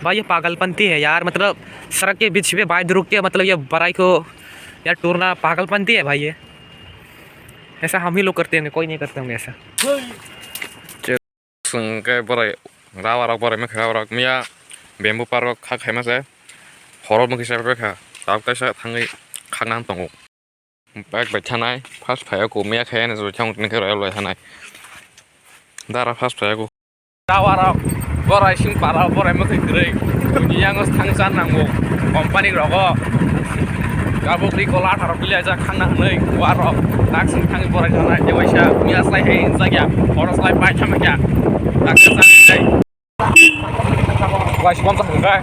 भाई ये पागलपंती है यार, मतलब सड़क के बीच में बाइक रुक के मतलब ये बड़ाई को यार टूरना पागलपंती है भाई। ये ऐसा हम ही लोग करते हैं, कोई नहीं करते होंगे ऐसा। संगे बराय रावाराव बराय में खावाराव मिया बेम्बु पार्क खा खाइमा से हराव मुखि से बेखा ताब कैसा थांगै खांनान दङ बाइक बाइक थानाय फार्स्ट फाया को मिया खाया ने थांग निखे रायलाय थानाय दारा फार्स्ट फाया को रावाराव बराय सिं पाराव बराय मुखि ग्रै दुनियाङस थांजान नांगौ कम्पानि रग गाबो रिकला थाराव बिलाय जा खांना हनै वाराव दाक्सिन थाङै बराय जानाय देवायसा मिया स्लाय हे जागिया हरस्लाय बाय थामया दाक्सिन जानाय vice bomb जाखै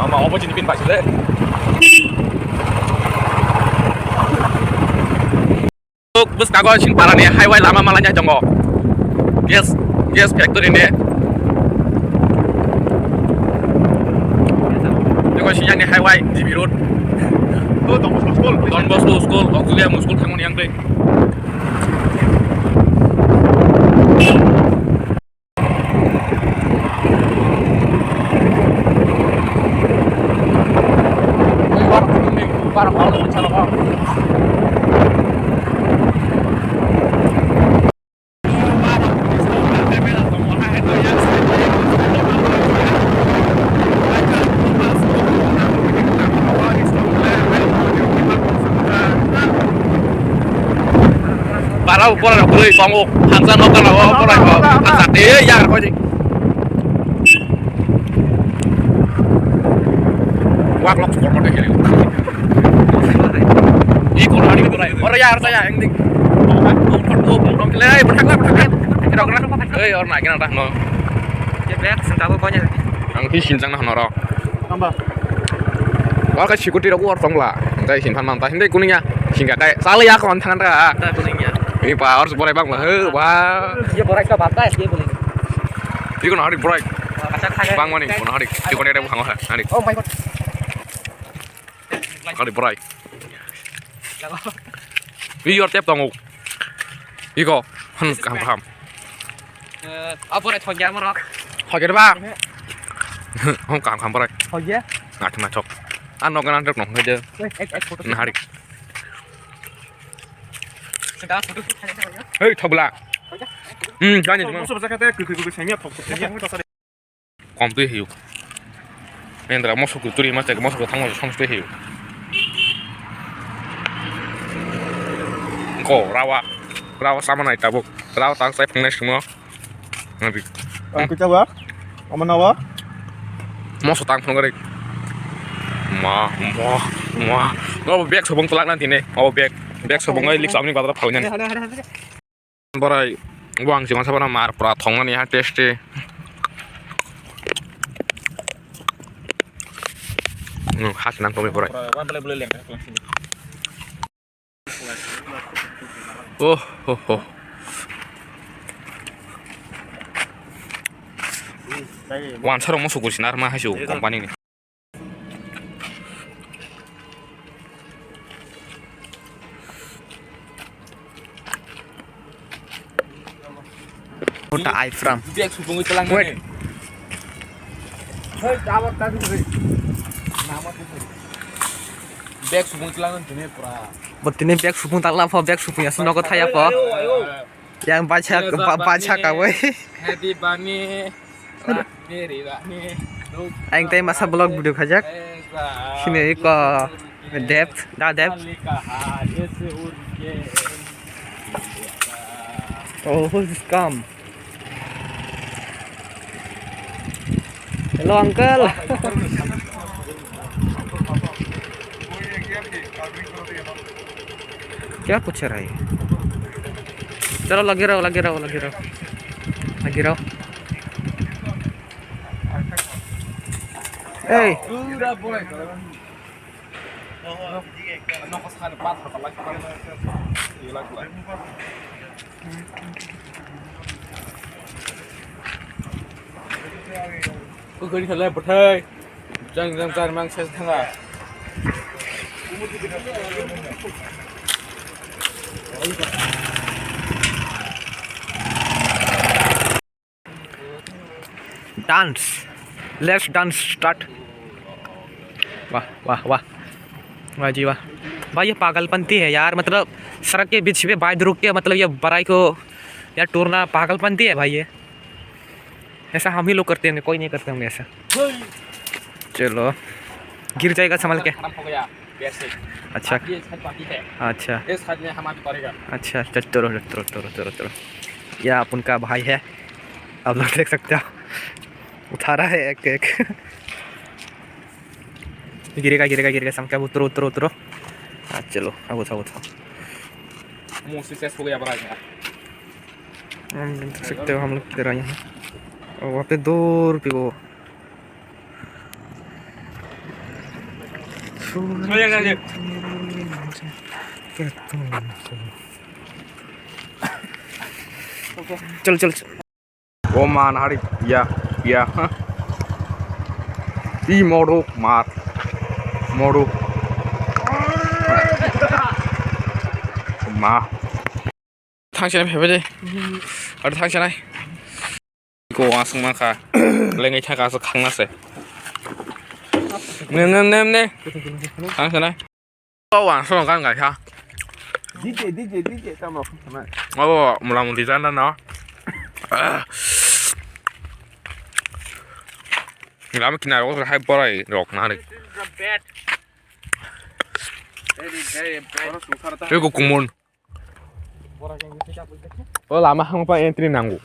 mau apa jenis pin pak sih? Bus kagak sing parah nih, highway lama malahnya jonggo. Yes factory nih. Jago sih yang nih highway di Birut. Don Bosco School, auxiliar school kangen yang deh. Para Paulo bicara apa? Para boleh beli bangu hansa nokar lah, boleh hansa deh ya kau sih. Wah lock format deh kali. Orang ya harus saya yang ding. Orang naik nanti no. Black sengkau pokoknya. Ang di sinjang nah noro. Tambah. Wah ke security aku orang lah. Dari simpan mantah. Ini kuningnya. Sehingga kayak salah ya kawan tangan ra. Kuningnya. Ini pak harus boleh bang lah. Wah. Dia boleh ke batas dia boleh. Ini kan hari boleh. Bang mana nih? Mana hari? Di mana ada bukan hari? Oh my god. Hari boleh. Video tiếp tục Igo hân cảm phạm apa nih thonjang merok hỏi cái đó ba không cảm phạm đây oh iya ngạt mà chọc ăn nó cái ăn được nó hơi chưa nó đi hey thọc là cái này còn tôi hiểu nên là một số cái tôi mà chạy một số cái thằng mà không tôi hiểu rawa sama naik tabuk rawa tang saya pengen semua nanti aku coba aman awa mau sotang pengen mau beg sobong tulak nanti nih mau beg sobong aja lik sambil pada paunya barai uang jangan sampai namar pratongan ya teste khas nang kami barai Oh. Wan sarong masuk sinar mah hasil kompani ini. Kota Aifram. Biak subung itu lang nih. hei tawar tadi nama tu Biak subung itu lang nih pura. Betulnya biak supung tak lama biak supungnya sih nokot hai apa? Yang baca kau. Happy Bani. Anh tay masa blog video khajak. Sini ko depth, dah depth. Oh, who's this come? Hello uncle. क्या पूछ रहा है? चलो लगे रहो Hey. Cứ đi thật lên một hơi. Chẳng mang xe thang à. Dance let's dance start. वाह वाह वाह वाह जी वाह भाई, ये पागलपंती है यार। मतलब सड़क के बीच में बाइक रुक के मतलब ये बाइक को यार टूरना पागलपंती है भाई ये। ऐसा हम ही लोग करते होंगे, कोई नहीं करते होंगे ऐसा। चलो गिर जाएगा संभल के। खराब हो गया वैसे। अच्छा ये छत पाती है, अच्छा इस छत में हमारा पड़ेगा। अच्छा चलो चलो चलो चलो चलो। यह आप उनका भाई है, आप लोग देख सकते हो उठा रहा है एक एक। गिरेगा गिरेगा गिरेगा संख्या, उतरो उतरो उतरो। हाँ चलो अब उठाओ उठाओ। मुंह सक्सेस हो गया बड़ा है। हम देख सकते हो हम लोग किधर आए हैं, और वहाँ पे 2 रुपये वो चल चल चल। वो मान hari ya ya di modo mat modo 마 당신의 배배지 어디 당신아 이거 와승만 가 랭이 차 가서 강났어 네네네네 당신아 또 완성 간 가자 DJ tao mà không thằng này. một lần một thời gian đó nó làm cái này có hai bao này rọc nào được 이거 공무원 làm không phải entry nào ngủ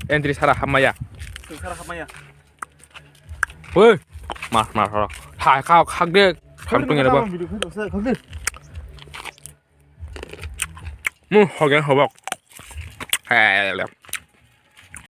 entry 살아 한마야 왜 mà rồiถ่ายข้าวคักเด้อทำเป็นไงบ้างมึงหอกยังเขาบอกแฮ่แล้ว